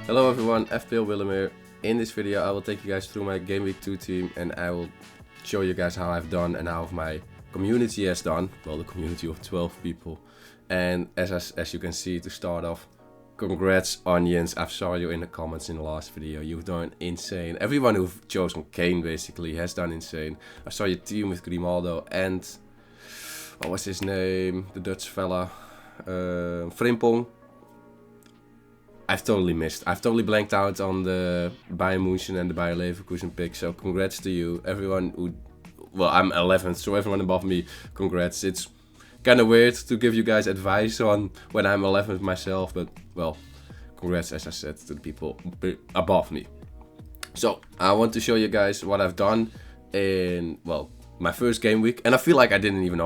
Hello everyone, FPL Willem here. In this video I will take you guys through my Gameweek 2 team and I will show you guys how I've done and how my community has done. Well, the community of 12 people. And as you can see, to start off, congrats Onions, I saw you in the comments in the last video. You've done insane. Everyone who've chosen Kane basically has done insane. I saw your team with Grimaldo and... what was his name? The Dutch fella. Frimpong. I've totally missed. I've totally blanked out on the Bayern München and the Bayer Leverkusen pick. So congrats to you. Everyone who... well, I'm 11th, so everyone above me, congrats. It's kind of weird to give you guys advice on when I'm 11th myself. But, well, congrats, as I said, to the people above me. So, I want to show you guys what I've done in, well, my first game week. And I feel like I didn't even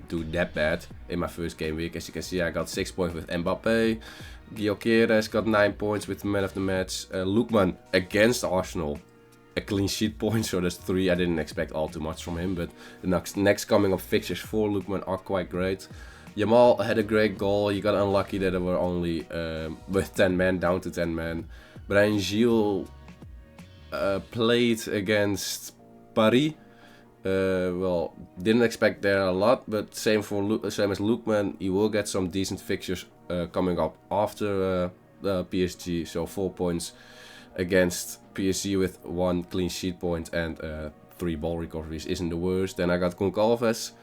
do that bad in my first game week. As you can see, I got 6 points with Mbappe. Gyökeres got 9 points with the man of the match. Lookman against Arsenal, a clean sheet point, so that's 3. I didn't expect all too much from him, but the next coming up fixtures for Lookman are quite great. Jamal had a great goal. He got unlucky that they were only with 10 men, down to 10 men. Brian Gilles played against Paris. Well, didn't expect there a lot, but same as Lookman, he will get some decent fixtures coming up after PSG. So 4 points against PSG with 1 clean sheet point and 3 ball recoveries isn't the worst. Then I got Goncalves,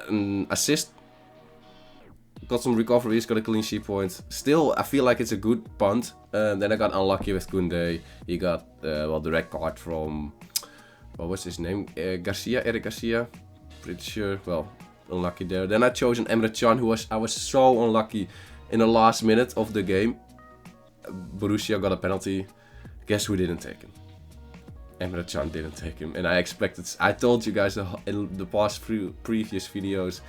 an assist, got some recoveries, got a clean sheet point. Still, I feel like it's a good punt. Then I got unlucky with Koundé. He got well, the red card from... what was his name? Eric Garcia. Pretty sure. Well, unlucky there. Then I chose an Emre Can, I was so unlucky in the last minute of the game. Borussia got a penalty. Guess who didn't take him? Emre Can didn't take him. And I told you guys in the past previous videos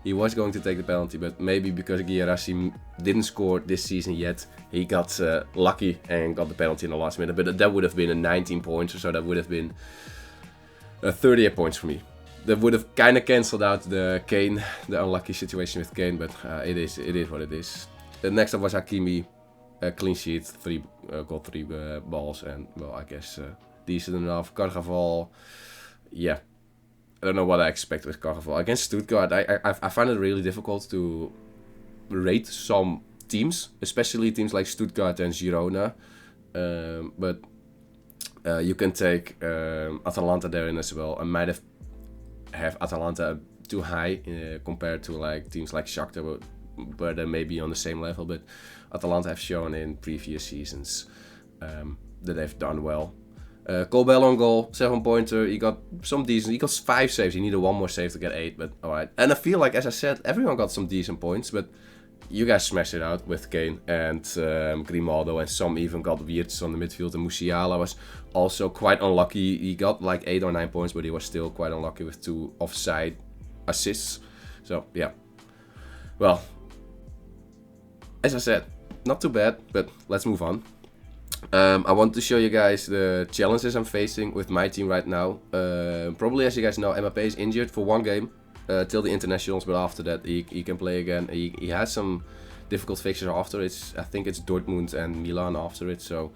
he was going to take the penalty, but maybe because Guirassy didn't score this season yet, he got lucky and got the penalty in the last minute. But that would have been a 19 points or so. That would have been 38 points for me. That would have kind of cancelled out the Kane, the unlucky situation with Kane, but it is what it is. The next up was Hakimi, a clean sheet, got 3 balls, and well, I guess decent enough. Carvajal, yeah, I don't know what I expect with Carvajal against Stuttgart. I find it really difficult to rate some teams, especially teams like Stuttgart and Girona, but. You can take Atalanta there in as well. I might have Atalanta too high compared to like teams like Shakhtar, where they may be on the same level. But Atalanta have shown in previous seasons that they've done well. Colbell on goal, 7-pointer. He got some decent. He got 5 saves. He needed 1 more save to get 8. But alright. And I feel like, as I said, everyone got some decent points. But you guys smashed it out with Kane and Grimaldo, and some even got Wirtz on the midfield. And Musiala was also quite unlucky. He got like 8 or 9 points, but he was still quite unlucky with 2 offside assists. So yeah, well, as I said, not too bad, but let's move on. I want to show you guys the challenges I'm facing with my team right now. Probably, as you guys know, Mbappe is injured for 1 game. Till the internationals, but after that he can play again. He has some difficult fixtures after. I think it's Dortmund and Milan after it. So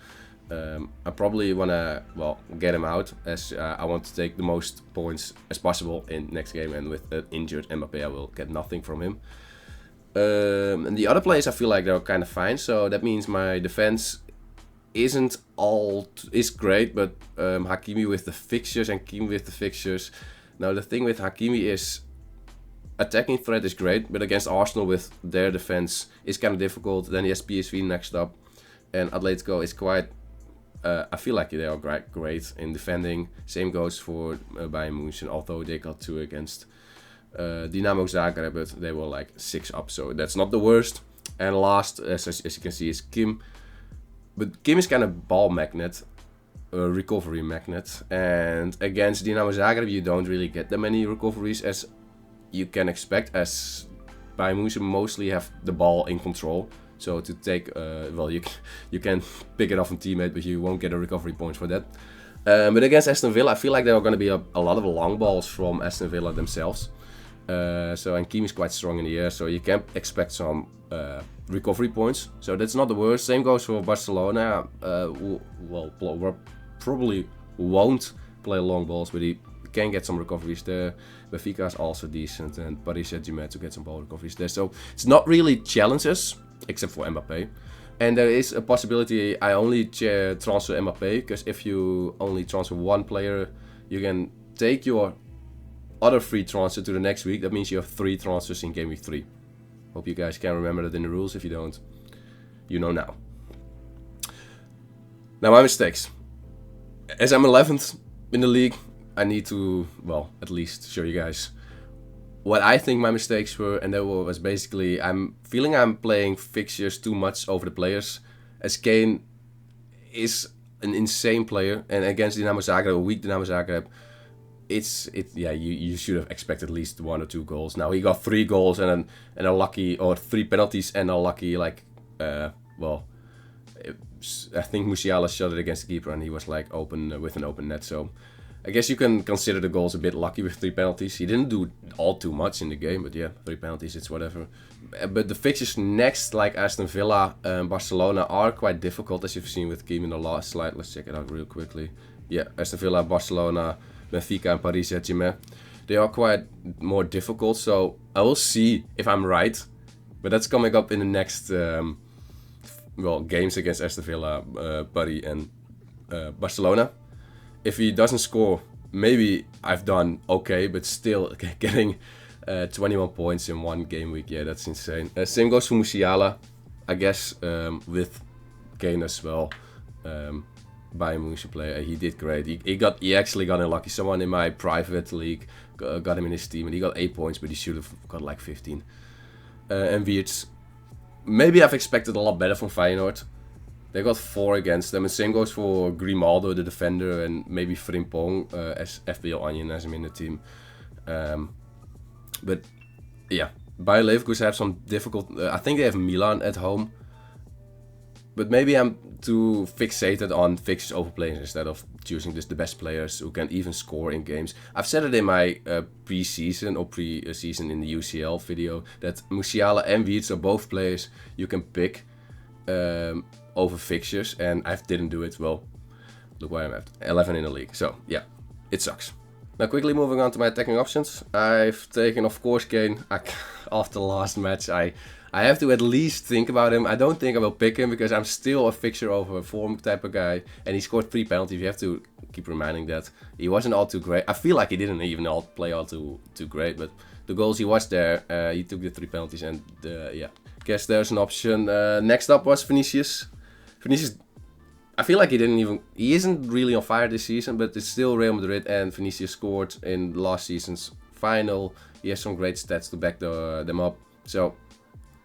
I probably wanna get him out, as I want to take the most points as possible in next game. And with an injured Mbappe, I will get nothing from him. And the other players, I feel like they're kind of fine. So that means my defense is great, but Hakimi with the fixtures and Kim with the fixtures. Now the thing with Hakimi is, attacking threat is great, but against Arsenal with their defense is kind of difficult. Then he has PSV next up, and Atletico is quite... I feel like they are great in defending. Same goes for Bayern München, although they got 2 against Dynamo Zagreb, but they were like 6 up, so that's not the worst. And last, as you can see, is Kim. But Kim is kind of ball magnet, recovery magnet, and against Dynamo Zagreb you don't really get that many recoveries as you can expect, as Bayern München mostly have the ball in control. So to take, well, you can pick it off a teammate, but you won't get a recovery point for that. But against Aston Villa, I feel like there are going to be a lot of long balls from Aston Villa themselves. And Kim is quite strong in the air, so you can expect some recovery points. So that's not the worst. Same goes for Barcelona. Probably won't play long balls, but he can get some recoveries there. Benfica is also decent, and Paris Saint-Germain to get some ball recoveries there. So it's not really challenges, except for Mbappé. And there is a possibility I only transfer Mbappé, because if you only transfer one player, you can take your other free transfer to the next week. That means you have 3 transfers in game week 3. Hope you guys can remember that in the rules. If you don't, you know now. Now my mistakes. As I'm 11th in the league, I need to, well, at least show you guys what I think my mistakes were. And that was basically, I'm feeling I'm playing fixtures too much over the players. As Kane is an insane player, and against Dinamo Zagreb, a weak Dinamo Zagreb, you should have expected at least 1 or 2 goals. Now he got 3 goals and a lucky, or 3 penalties and a lucky, like, I think Musiala shot it against the keeper and he was like open with an open net. So I guess you can consider the goals a bit lucky with 3 penalties. He didn't do all too much in the game, but yeah, 3 penalties, it's whatever. But the fixtures next, like Aston Villa and Barcelona, are quite difficult, as you've seen with Kim in the last slide. Let's check it out real quickly. Yeah, Aston Villa, Barcelona, Benfica and Paris Saint-Germain. They are quite more difficult, so I will see if I'm right. But that's coming up in the next games against Aston Villa, Paris and Barcelona. If he doesn't score, maybe I've done okay, but still getting 21 points in 1 game week, yeah, that's insane. Same goes for Musiala, I guess, with Kane as well. Bayern Munich player, he did great. He actually got unlucky. Someone in my private league got him in his team, and he got 8 points, but he should have got like 15. And Wirtz, maybe I've expected a lot better from Feyenoord. They got 4 against them, and same goes for Grimaldo, the defender, and maybe Frimpong as FPL Onion has him in the team. But yeah, Bayer Leverkusen have some difficult. I think they have Milan at home. But maybe I'm too fixated on fixtures over players instead of choosing just the best players who can even score in games. I've said it in my pre-season in the UCL video that Musiala and Wirtz are both players you can pick over fixtures, and I didn't do it. Well, look where I'm at, 11 in the league. So yeah, it sucks. Now quickly moving on to my attacking options. I've taken, of course, Kane. After the last match, I have to at least think about him. I don't think I will pick him because I'm still a fixture over form type of guy. And he scored 3 penalties. You have to keep reminding that. He wasn't all too great. I feel like he didn't even play all too great. But the goals he was there, he took the 3 penalties. And yeah, guess there's an option. Next up was Vinicius. Vinicius, I feel like he isn't really on fire this season. But it's still Real Madrid, and Vinicius scored in last season's final. He has some great stats to back them up. So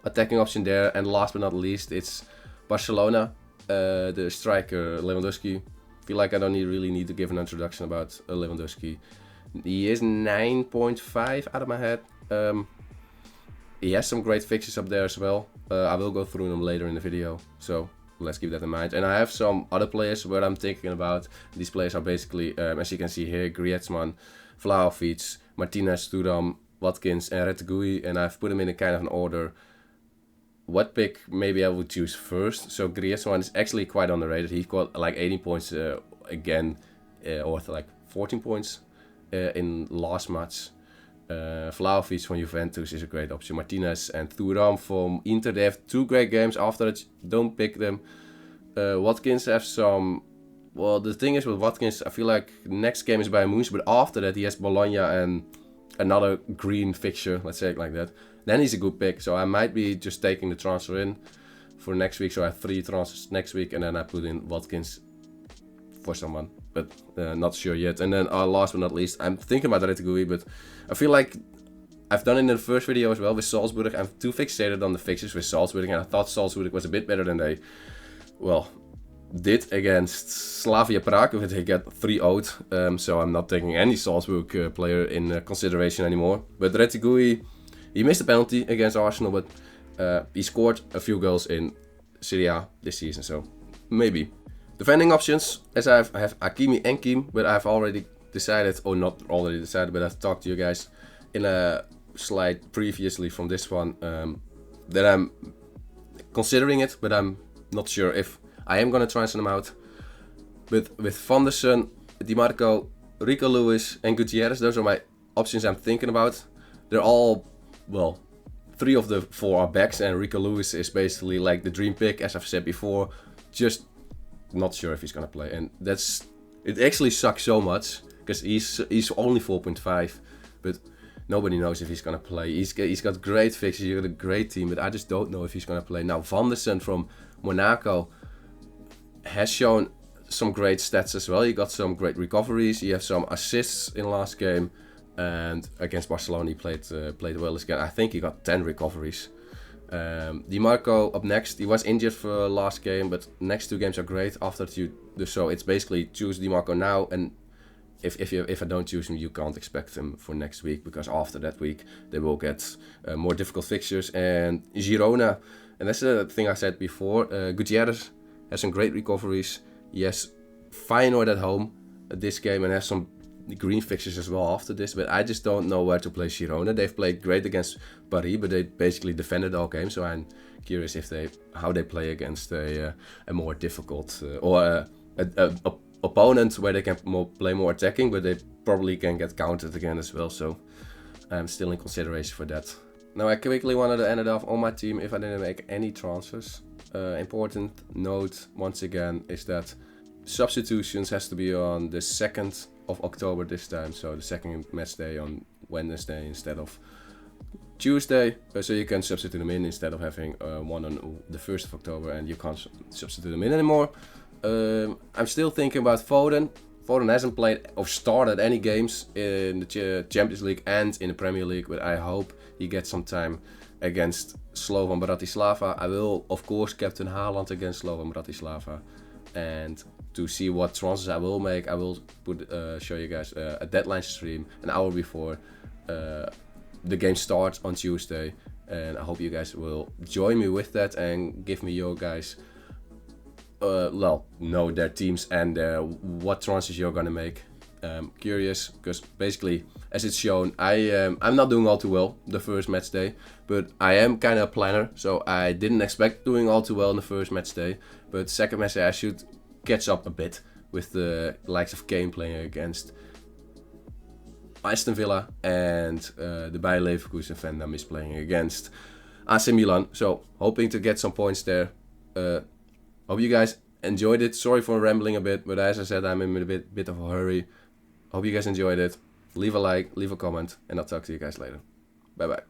attacking option there, and last but not least, it's Barcelona, the striker Lewandowski. I feel like I don't really need to give an introduction about Lewandowski. He is 9.5 out of my head. He has some great fixtures up there as well. I will go through them later in the video, so let's keep that in mind. And I have some other players where I'm thinking about. These players are basically, as you can see here, Griezmann, Vlahovic, Martinez, Thuram, Watkins, and Retegui, and I've put them in a kind of an order. What pick maybe I would choose first? So Griezmann is actually quite underrated. He got like 18 points again, or like 14 points in last match. Vlahovic from Juventus is a great option. Martinez and Thuram from Inter, they have 2 great games. After that, don't pick them. Watkins have some. Well, the thing is with Watkins, I feel like next game is Bayern Munich, but after that he has Bologna and another green fixture, let's say it like that. Then he's a good pick, so I might be just taking the transfer in for next week. So I have 3 transfers next week, and then I put in Watkins for someone, but not sure yet. And then last but not least, I'm thinking about Retegui, but I feel like I've done it in the first video as well with Salzburg. I'm too fixated on the fixtures with Salzburg, and I thought Salzburg was a bit better than they, well, did against Slavia Prague, but they got 3-0. So I'm not taking any Salzburg player in consideration anymore. But Retegui, he missed a penalty against Arsenal, but he scored a few goals in Serie A this season, so maybe. Defending options, as I have Hakimi and Kim, but I've already decided, or not already decided, but I've talked to you guys in a slide previously from this one, that I'm considering it, but I'm not sure if I am gonna transfer them out. But with Van der Sar, DiMarco, Rico Lewis, and Gutierrez, those are my options I'm thinking about. They're all, well, 3 of the 4 are backs, and Rico Lewis is basically like the dream pick, as I've said before. Just not sure if he's gonna play, and it actually sucks so much because he's only 4.5, but nobody knows if he's gonna play. He's got great fixes, he's got a great team, but I just don't know if he's gonna play. Now Van der Sar from Monaco has shown some great stats as well. He got some great recoveries. He has some assists in last game, and against Barcelona he played well again. I think he got 10 recoveries. DiMarco up next. He was injured for last game, but next 2 games are great. After so it's basically choose DiMarco now, and if I don't choose him, you can't expect him for next week, because after that week they will get more difficult fixtures. And Girona, and that's the thing I said before. Gutierrez has some great recoveries. He has Feyenoord at home this game and has some green fixtures as well after this, but I just don't know where to play Girona. They've played great against Paris, but they basically defended all games, so I'm curious how they play against a more difficult or a opponent where they can play more attacking, but they probably can get countered again as well, so I'm still in consideration for that. Now I quickly wanted to end it off on my team if I didn't make any transfers. Important note once again is that substitutions has to be on the 2nd of October this time, so the second match day on Wednesday instead of Tuesday, so you can substitute them in instead of having one on the 1st of October and you can't substitute them in anymore. I'm still thinking about Foden. Foden hasn't played or started any games in the Champions League and in the Premier League, but I hope he gets some time against Slovan Bratislava. I will of course captain Haaland against Slovan Bratislava, and to see what transfers I will make, I will show you guys a deadline stream an hour before the game starts on Tuesday, and I hope you guys will join me with that and give me your guys know their teams and what transfers you're gonna make. Curious, because basically, as it's shown, I'm not doing all too well the first match day, but I am kind of a planner, so I didn't expect doing all too well in the first match day, but second match day I should catch up a bit with the likes of Kane playing against Aston Villa, and the Bayer Leverkusen Vendam is playing against AC Milan, so hoping to get some points there. Hope you guys enjoyed it. Sorry for rambling a bit, but as I said, I'm in a bit of a hurry. Hope you guys enjoyed it. Leave a like, leave a comment, and I'll talk to you guys later. Bye bye.